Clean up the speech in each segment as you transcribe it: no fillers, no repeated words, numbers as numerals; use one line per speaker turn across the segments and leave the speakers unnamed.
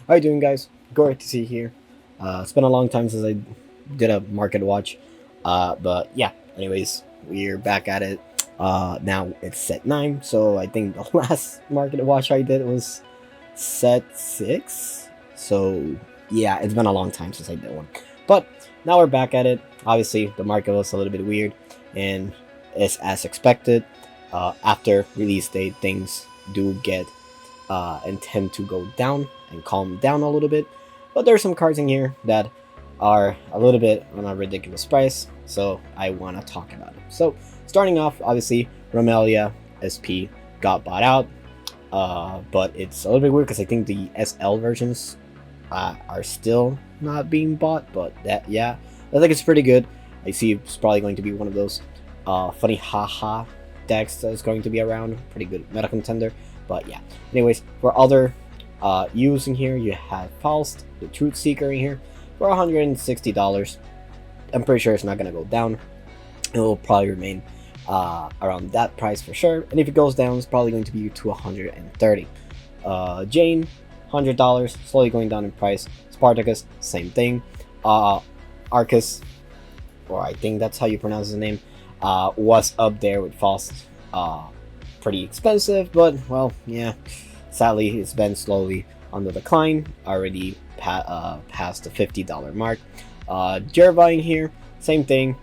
How you doing, guys? Great to see you here. It's been a long time since I did a market watch, but yeah. Anyways, we're back at it. Now it's set 9, so I think the last market watch I did was set 6. So yeah, it's been a long time since I did one, but now we're back at it. Obviously, the market was a little bit weird, and it's as expected. After release date, things do get and tend to go down and calm down a little bit. But there's some cards in here that are a little bit on a ridiculous price, so I want to talk about it. So starting off, obviously, Romelia SP got bought out, but it's a little bit weird because I think the SL versions are still not being bought. But that, yeah, I think it's pretty good. I see it's probably going to be one of those funny haha decks that's going to be around. Pretty good meta contender. But yeah, anyways, for other use in here, you have Faust, the Truth Seeker in here for $160. I'm pretty sure it's not going to go down. It will probably remain around that price for sure. And if it goes down, it's probably going to be to $130. Jane, $100, slowly going down in price. Spartacus, same thing. Arcus, or I think that's how you pronounce his name, was up there with Faust. Pretty expensive, but well, yeah, sadly it's been slowly on the decline, already past the $50 mark. Jervine here, same thing,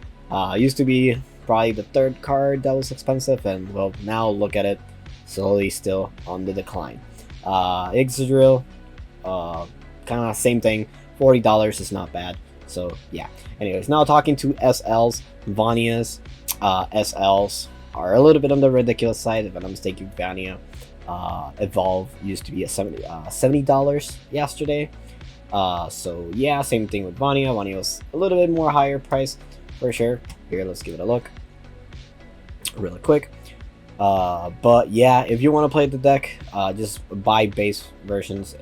used to be probably the third card that was expensive, and well, now look at it, slowly still on the decline. Ixodril, kind of same thing, $40 is not bad. So yeah, anyways, now talking to SLs, Vanias. SLs are a little bit on the ridiculous side. If I'm not mistaken, Vania Evolve used to be at $70 yesterday. So yeah, same thing with Vania. Vania was a little bit more higher price for sure. Here, let's give it a look really quick. But yeah, if you want to play the deck, just buy base versions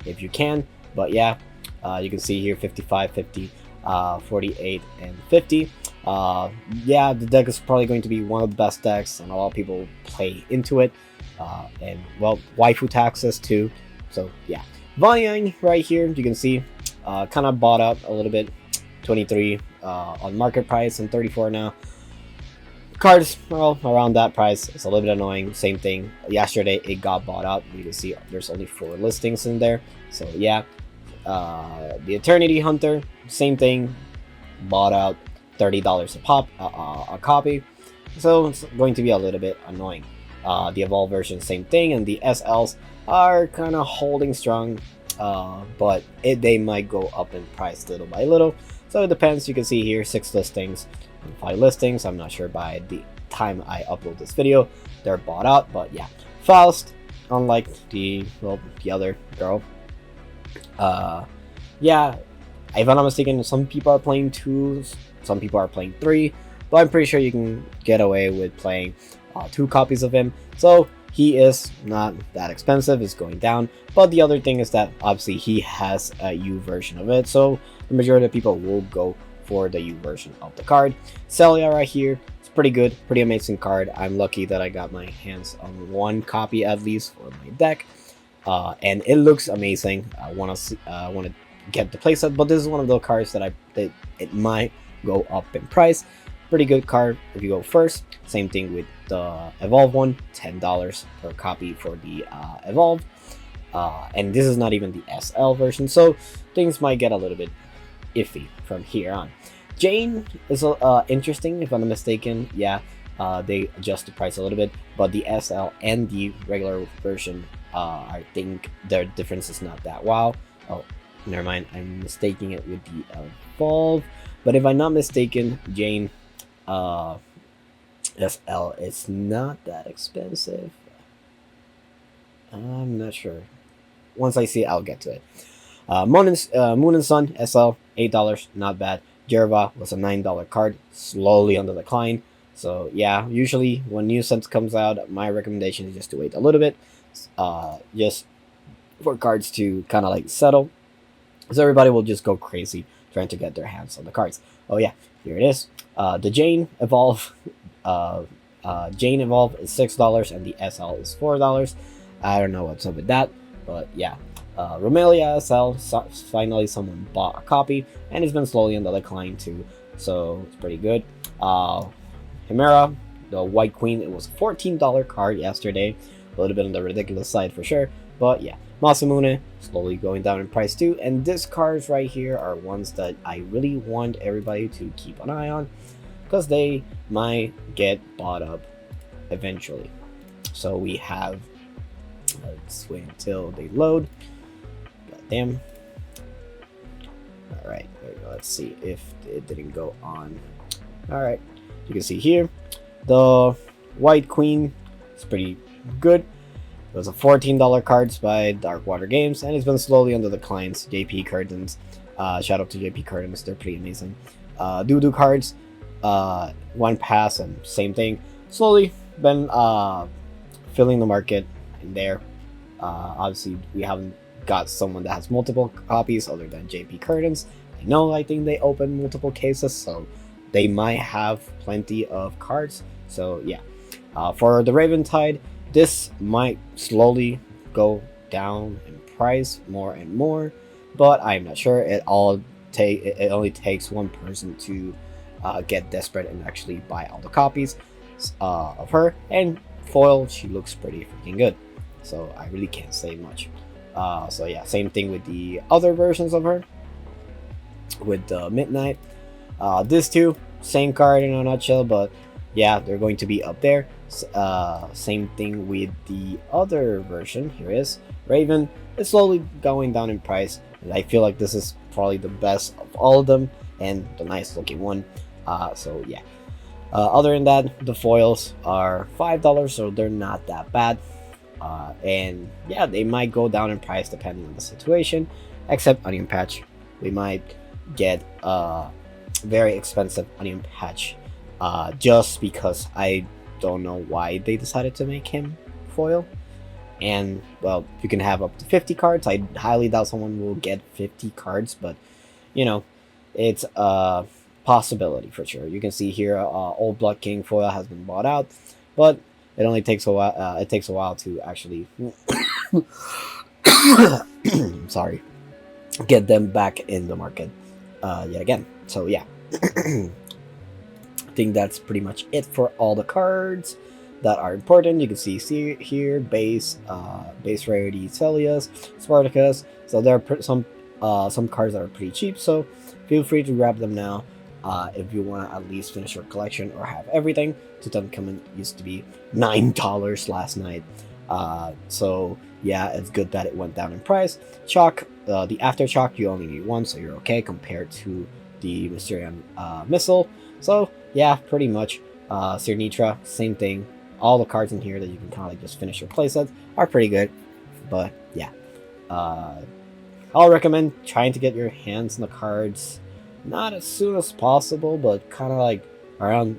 if you can. But yeah, you can see here 55, 50, 48, and 50. Yeah, the deck is probably going to be one of the best decks, and a lot of people play into it. And well, waifu taxes too. So yeah, Vanya right here, you can see, kind of bought up a little bit, 23 on market price and 34 now. Cards, well, around that price. It's a little bit annoying. Same thing. Yesterday it got bought out. You can see there's only 4 listings in there. So yeah, the Eternity Hunter, same thing, bought out, $30 a pop, a copy. So it's going to be a little bit annoying. The Evolve version, same thing, and the SLs are kind of holding strong, but they might go up in price little by little. So it depends. You can see here 6 listings and 5 listings. I'm not sure by the time I upload this video they're bought out, but yeah. Faust, unlike the other girl, yeah, if I'm not mistaken, some people are playing 2, some people are playing 3, but I'm pretty sure you can get away with playing 2 copies of him. So he is not that expensive. It's going down, but the other thing is that obviously he has a U version of it, so the majority of people will go for the U version of the card. Celia right here, it's pretty good, pretty amazing card. I'm lucky that I got my hands on 1 copy at least for my deck, and it looks amazing. I want to get the playset, but this is one of those cards that it might go up in price. Pretty good card if you go first. Same thing with the Evolve one, $10 per copy for the Evolve, and this is not even the SL version, so things might get a little bit iffy from here on. Jane is interesting, if I'm not mistaken. Yeah, they adjust the price a little bit, but the SL and the regular version, I think their difference is not that wow. Oh, never mind, I'm mistaking it with the Evolve. But if I'm not mistaken, Jane SL is not that expensive. I'm not sure. Once I see it, I'll get to it. Moon and Sun SL, $8, not bad. Jerva was a $9 card, slowly on the decline. So yeah, usually when new sets comes out, my recommendation is just to wait a little bit, just for cards to kind of like settle. So everybody will just go crazy trying to get their hands on the cards. Oh yeah, here it is. The Jane Evolve, Jane Evolve is $6 and the SL is $4. I don't know what's up with that, but yeah. Romelia SL, finally someone bought a copy, and it's been slowly on the decline too, so it's pretty good. Chimera, the White Queen, it was a $14 card yesterday, a little bit on the ridiculous side for sure, but yeah. Masamune, slowly going down in price too, and these cards right here are ones that I really want everybody to keep an eye on, because they might get bought up eventually. So we have, let's wait until they load. God damn. Alright, there we go. Let's see if it didn't go on. Alright, you can see here, the White Queen is pretty good. It was a $14 cards by Darkwater Games, and it's been slowly under the clients. JP Curtains, shout out to JP Curtains, they're pretty amazing. Doo cards, one pass, and same thing. Slowly been filling the market in there. Obviously, we haven't got someone that has multiple copies other than JP Curtains. I think they open multiple cases, so they might have plenty of cards. So yeah, for the Raven Tide, this might slowly go down in price more and more, but I'm not sure. It only takes one person to get desperate and actually buy all the copies of her. And foil, she looks pretty freaking good, so I really can't say much. So yeah, same thing with the other versions of her, with the Midnight. This too, same card in a nutshell, but yeah, they're going to be up there. Same thing with the other version. Here is Raven. It's slowly going down in price, and I feel like this is probably the best of all of them and the nice looking one. So yeah, other than that, the foils are $5, so they're not that bad. And yeah, they might go down in price depending on the situation, except Onion Patch. We might get a very expensive Onion Patch, just because I don't know why they decided to make him foil. And well, you can have up to 50 cards. I highly doubt someone will get 50 cards, but it's a possibility for sure. You can see here, Old Blood King foil has been bought out, but it only takes a while. It takes a while to actually sorry, get them back in the market yet again. So yeah. I think that's pretty much it for all the cards that are important. You can see here base rarity Celius, Spartacus. So there are some cards that are pretty cheap, so feel free to grab them now if you want to at least finish your collection or have everything. Tutankhamun used to be $9 last night, so yeah, it's good that it went down in price. Chalk, the after chalk, you only need one, so you're okay compared to the Mysterium missile. So yeah, pretty much. Sirnitra, same thing. All the cards in here that you can kind of like just finish your playset are pretty good. But yeah, I'll recommend trying to get your hands on the cards not as soon as possible, but kind of like around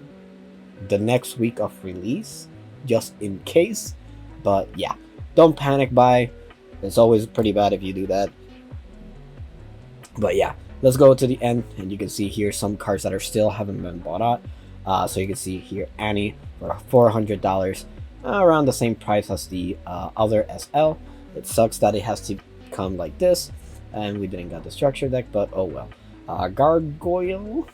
the next week of release, just in case. But yeah, don't panic buy. It's always pretty bad if you do that. But yeah, let's go to the end, and you can see here some cards that are still haven't been bought out. So you can see here Annie for $400, around the same price as the other SL. It sucks that it has to come like this, and we didn't get the structure deck, but oh well. Gargoyle,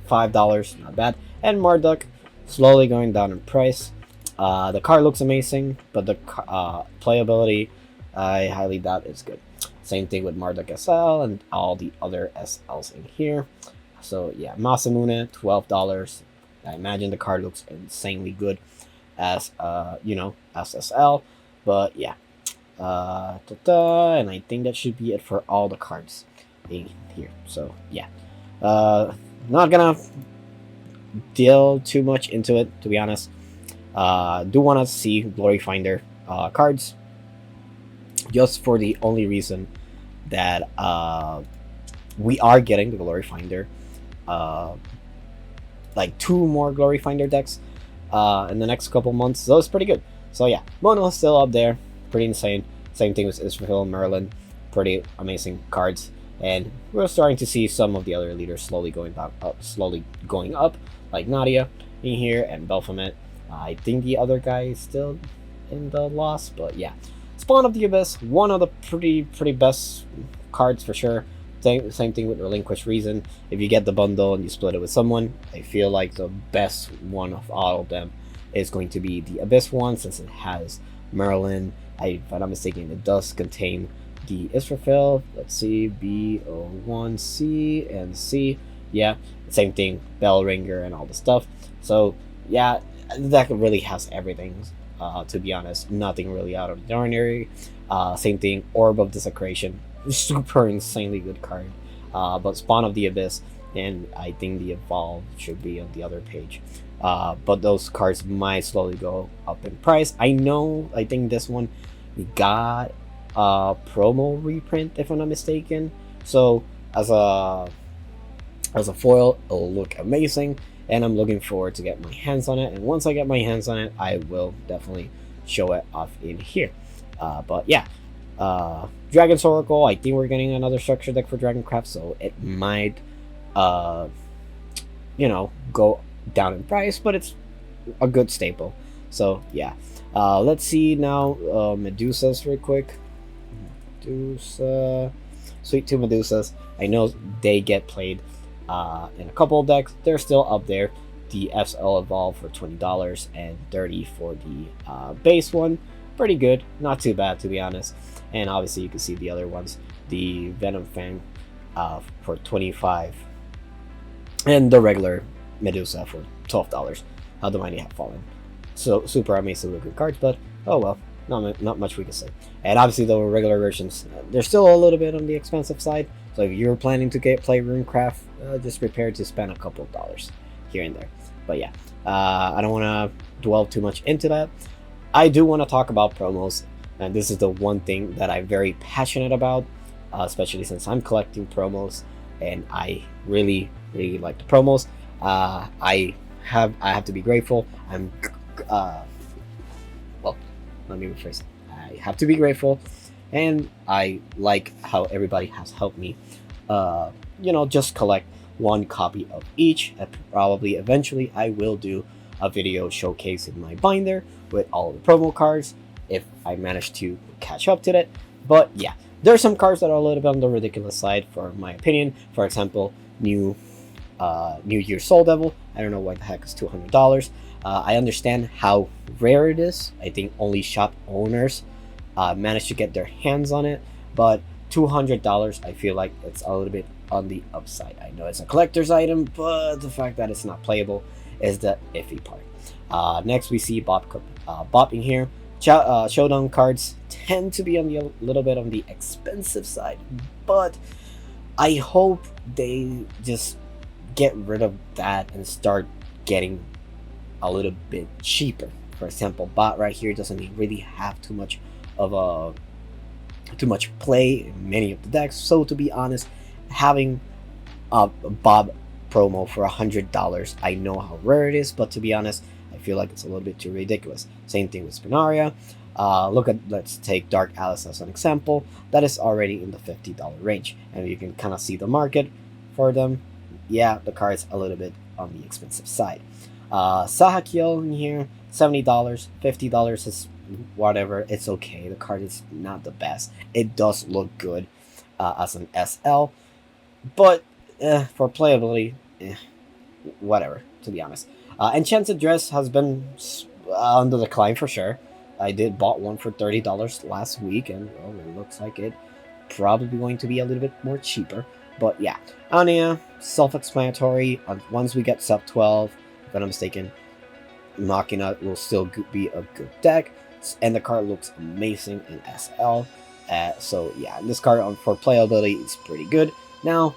$5, not bad. And Marduk, slowly going down in price. The card looks amazing, but the playability, I highly doubt it's good. Same thing with Marduk SL and all the other SLs in here. So yeah, Masamune, $12. I imagine the card looks insanely good as SSL, but yeah. And I think that should be it for all the cards in here. So yeah, not gonna deal too much into it, to be honest. Do want to see Glory Finder cards, just for the only reason that we are getting the Glory Finder, like 2 more Glory Finder decks in the next couple months, so it's pretty good. So yeah, Mono is still up there, pretty insane. Same thing with Israel, Merlin, pretty amazing cards. And we're starting to see some of the other leaders slowly going up, like Nadia in here and Belphomet. I think the other guy is still in the loss, but yeah. Spawn of the Abyss, one of the pretty best cards for sure. Same thing with Relinquish Reason. If you get the bundle and you split it with someone, I feel like the best one of all of them is going to be the Abyss one, since it has Merlin. If I'm not mistaken, it does contain the Israfil. Let's see, B01, C, and C. Yeah, same thing, Bell Ringer and all the stuff. So yeah, that really has everything. To be honest, nothing really out of the ordinary. Same thing, Orb of Desecration, super insanely good card. But Spawn of the Abyss, and I think the Evolve should be on the other page. But those cards might slowly go up in price. I think this one got a promo reprint, if I'm not mistaken. So as a foil, it'll look amazing, and I'm looking forward to get my hands on it. And once I get my hands on it, I will definitely show it off in here. But yeah, Dragon's Oracle, I think we're getting another structure deck for Dragoncraft, so it might go down in price, but it's a good staple. So yeah, let's see now. Medusas real quick. Medusa, Sweet 2 Medusas, I know they get played in a couple of decks. They're still up there. The SL Evolve for $20 and $30 for the base one. Pretty good, not too bad to be honest. And obviously you can see the other ones, the Venom Fang for $25, and the regular Medusa for $12. How the Mighty Have Fallen. So super amazing looking cards, but oh well, not much we can say. And obviously the regular versions, they're still a little bit on the expensive side. So if you're planning to play Runecraft, just prepare to spend a couple of dollars here and there. But yeah, I don't want to dwell too much into that. I do want to talk about promos, and this is the one thing that I'm very passionate about, especially since I'm collecting promos, and I really like the promos. I have to be grateful. Well, let me rephrase it. I have to be grateful, and I like how everybody has helped me. Just collect one copy of each. And probably eventually I will do a video showcasing my binder with all the promo cards if I manage to catch up to that. But yeah, there are some cards that are a little bit on the ridiculous side for my opinion. For example, New Year Soul Devil. I don't know why the heck is $200. I understand how rare it is. I think only shop owners manage to get their hands on it, but $200, I feel like it's a little bit on the upside. I know it's a collector's item, but the fact that it's not playable is the iffy part. Next we see Bob in here. Showdown cards tend to be a little bit on the expensive side, but I hope they just get rid of that and start getting a little bit cheaper. For example, Bot right here doesn't really have too much play in many of the decks. So to be honest, having a Bob promo for $100, I know how rare it is, but to be honest, I feel like it's a little bit too ridiculous. Same thing with Spinaria. Let's take Dark Alice as an example. That is already in the $50 range, and you can kind of see the market for them. Yeah, the card's a little bit on the expensive side. Sahakiel in here, $70, $50 is whatever, it's okay. The card is not the best. It does look good as an SL, but for playability, whatever, to be honest. Enchanted Dress has been on the decline for sure. I bought one for $30 last week, and well, it looks like it probably going to be a little bit more cheaper. But yeah, Ania, self-explanatory. Once we get sub 12, if I'm not mistaken, Machina will still be a good deck, and the card looks amazing in SL. So yeah, this card for playability is pretty good. Now,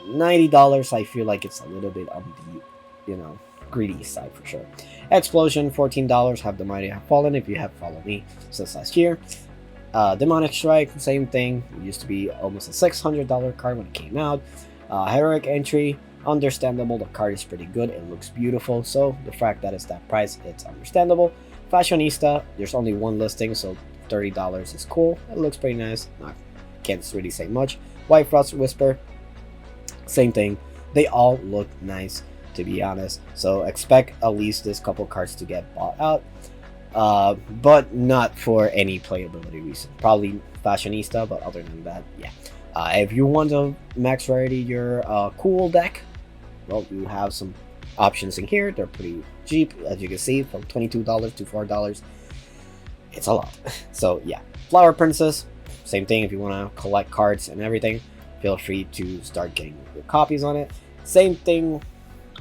$90, I feel like it's a little bit on the greedy side for sure. Explosion, $14. Have the Mighty Have Fallen if you have followed me since last year. Demonic Strike, same thing. It used to be almost a $600 card when it came out. Heroic Entry, understandable. The card is pretty good. It looks beautiful. So the fact that it's that price, it's understandable. Fashionista, there's only one listing, so $30 is cool. It looks pretty nice. Can't really say much. White Frost Whisper, same thing. They all look nice, to be honest. So expect at least this couple cards to get bought out. but not for any playability reason. Probably fashionista, but other than that, yeah. If you want to max rarity your cool deck, well, you have some options in here. They're pretty cheap, as you can see, from $22 to $4. It's a lot. So yeah, Flower Princess, same thing. If you want to collect cards and everything, feel free to start getting your copies on it. Same thing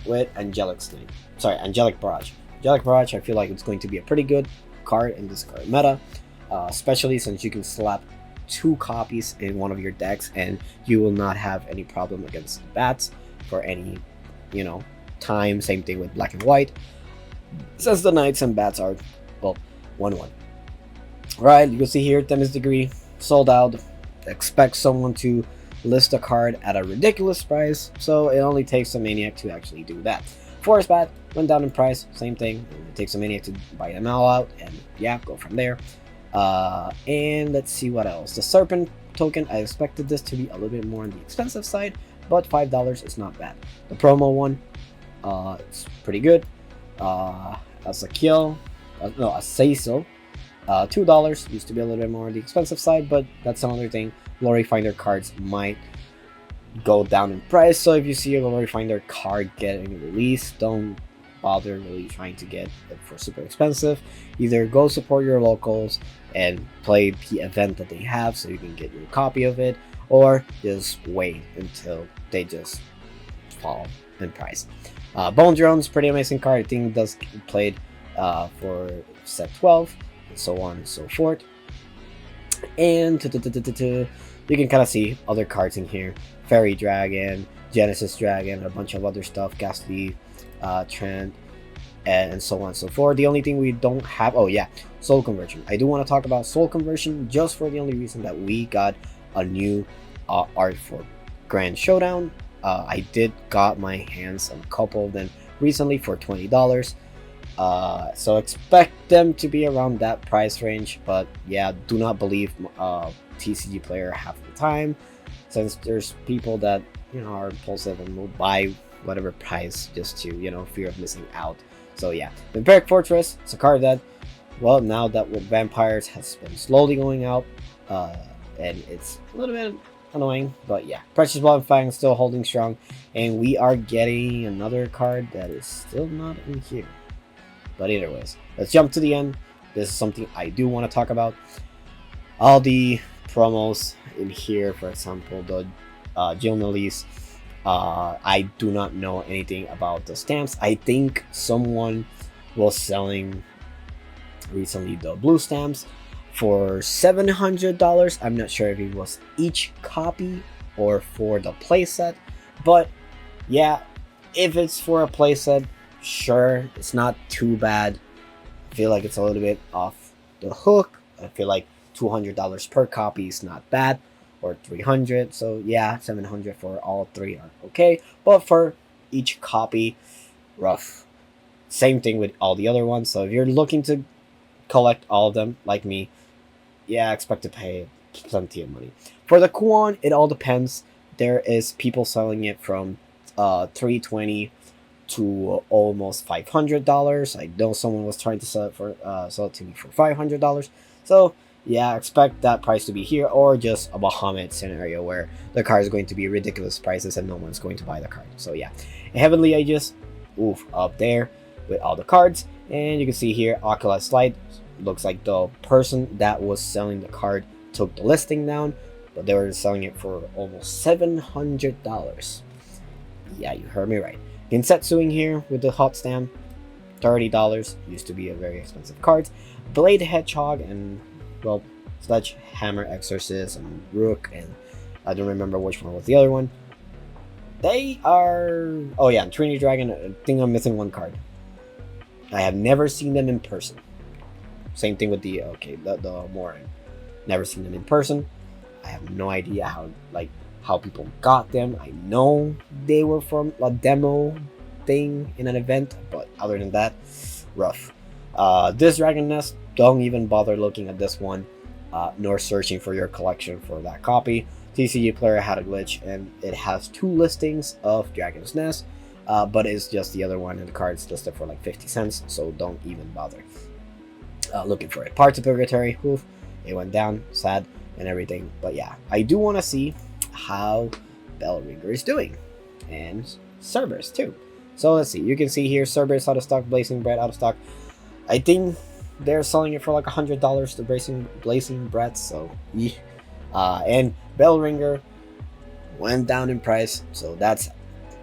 with Angelic Snake. Sorry, Angelic Barrage. Angelic Barrage, I feel like it's going to be a pretty good card in this card meta, especially since you can slap 2 copies in one of your decks and you will not have any problem against bats for any, time. Same thing with Black and White, since the Knights and bats are, well, 1-1. Right, you can see here, Themis Degree, sold out. Expect someone to list a card at a ridiculous price, so it only takes a Maniac to actually do that. Forest Bat went down in price, same thing. It takes a Maniac to buy them all out, and yeah, go from there. And let's see what else. The Serpent token, I expected this to be a little bit more on the expensive side, but $5 is not bad. The promo one, it's pretty good. As a kill, no, a Seiso, $2 used to be a little bit more on the expensive side, but that's another thing. Glory Finder cards might go down in price, so if you see a Glory Finder card getting released, don't bother really trying to get it for super expensive. Either go support your locals and play the event that they have so you can get your copy of it, or just wait until they just fall in price. Bone Drone's pretty amazing card. I think it does get played for set 12 and so on and so forth. And you can kind of see other cards in here: Fairy Dragon, Genesis Dragon, a bunch of other stuff, Ghastly Trend, and so on and so forth. The only thing we don't have, oh yeah, Soul Conversion. I do want to talk about Soul Conversion just for the only reason that we got a new art for Grand Showdown. I did got my hands on a couple of them recently for $20. So expect them to be around that price range, but yeah, do not believe TCG player half the time, since there's people that are impulsive and will buy whatever price just to fear of missing out. So yeah, the Vampiric Fortress, it's a card that, well, now that with vampires has been slowly going out, and it's a little bit annoying, but yeah, Precious Blood and Fang still holding strong, and we are getting another card that is still not in here. But either ways, let's jump to the end. This is something I do want to talk about. All the promos in here, for example, the Jill Nalise. I do not know anything about the stamps. I think someone was selling recently the blue stamps for $700. I'm not sure if it was each copy or for the playset, but yeah, if it's for a playset, sure, it's not too bad. I feel like it's a little bit off the hook. I feel like $200 per copy is not bad, or $300. So yeah, $700 for all 3 are okay, but for each copy, rough. Same thing with all the other ones. So if you're looking to collect all of them like me, yeah, expect to pay plenty of money. For the Kuon, it all depends. There is people selling it from $320 to almost $500. I know someone was trying to sell it to me for $500. So yeah, expect that price to be here, or just a Bahamut scenario where the card is going to be ridiculous prices and no one's going to buy the card. So yeah, Heavenly Aegis, oof, up there with all the cards, and you can see here Oculus Light. Looks like the person that was selling the card took the listing down, but they were selling it for almost $700. Yeah, you heard me right. Gensetsuing here with the hot stamp, $30. Used to be a very expensive card. Blade Hedgehog and, well, Sledgehammer Exorcist and Rook, and I don't remember which one was the other one. They are, oh yeah, Trinity Dragon. I think I'm missing one card. I have never seen them in person. Same thing with the Morin. Never seen them in person. I have no idea how people got them. I know they were from a demo thing in an event, but other than that, rough. This Dragon Nest, don't even bother looking at this one, nor searching for your collection for that copy. TCG player had a glitch and it has 2 listings of Dragon's Nest, but it's just the other one and the card's listed for like 50 cents, so don't even bother. looking for it. Parts of Purgatory, oof, it went down, sad, and everything. But yeah, I do want to see how Bellringer is doing, and Cerberus too. So let's see. You can see here Cerberus out of stock, Blazing Bread out of stock. I think they're selling it for like $100 to Blazing Bread. So yeah. And Bellringer went down in price, so that's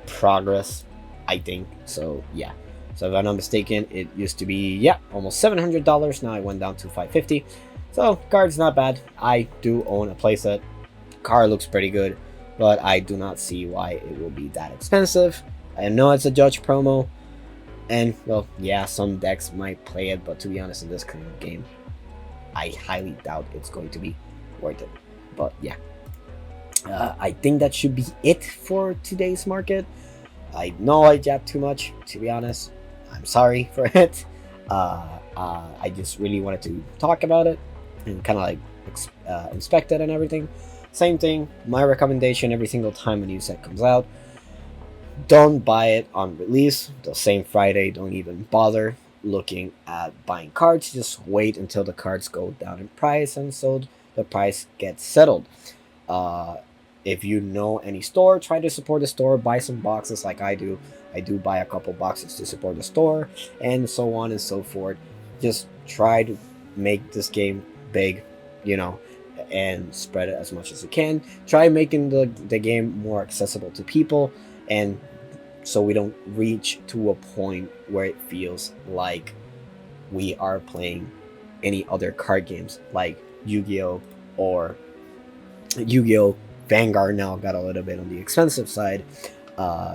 progress, I think. So yeah. So if I'm not mistaken, it used to be almost $700. Now it went down to $550. So card's not bad. I do own a playset. Card looks pretty good, but I do not see why it will be that expensive. I know it's a Judge promo, and well, yeah, some decks might play it, but to be honest, in this current game, I highly doubt it's going to be worth it. But yeah, I think that should be it for today's market. I know I jabbed too much, to be honest. I'm sorry for it. I just really wanted to talk about it and kind of like inspect it and everything. Same thing, my recommendation every single time a new set comes out: don't buy it on release the same Friday. Don't even bother looking at buying cards. Just wait until the cards go down in price, and so the price gets settled. If you know any store, try to support the store. Buy some boxes like I do. I do buy a couple boxes to support the store, and so on and so forth. Just try to make this game big, and spread it as much as you can. Try making the game more accessible to people, and so we don't reach to a point where it feels like we are playing any other card games like Yu-Gi-Oh! Or Yu-Gi-Oh! Vanguard now got a little bit on the expensive side.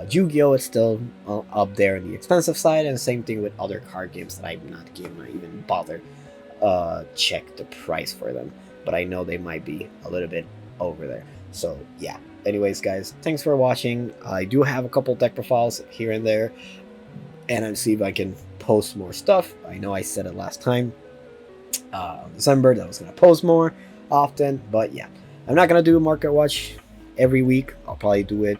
Yu-Gi-Oh! Is still up there on the expensive side, and same thing with other card games that I'm not even bother check the price for them, but I know they might be a little bit over there. So yeah, anyways guys, thanks for watching. I do have a couple deck profiles here and there, and I'll see if I can post more stuff. I know I said it last time December that I was going to post more often, but yeah, I'm not going to do a market watch every week. I'll probably do it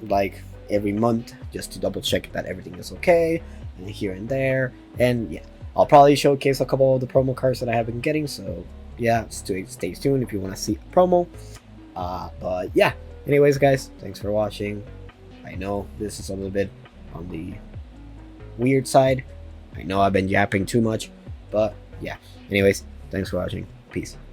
like every month just to double check that everything is okay, and here and there. And yeah, I'll probably showcase a couple of the promo cards that I have been getting, so yeah, stay tuned if you want to see a promo. But yeah, anyways guys, thanks for watching. I know this is a little bit on the weird side. I know I've been yapping too much, but yeah, anyways, thanks for watching. Peace.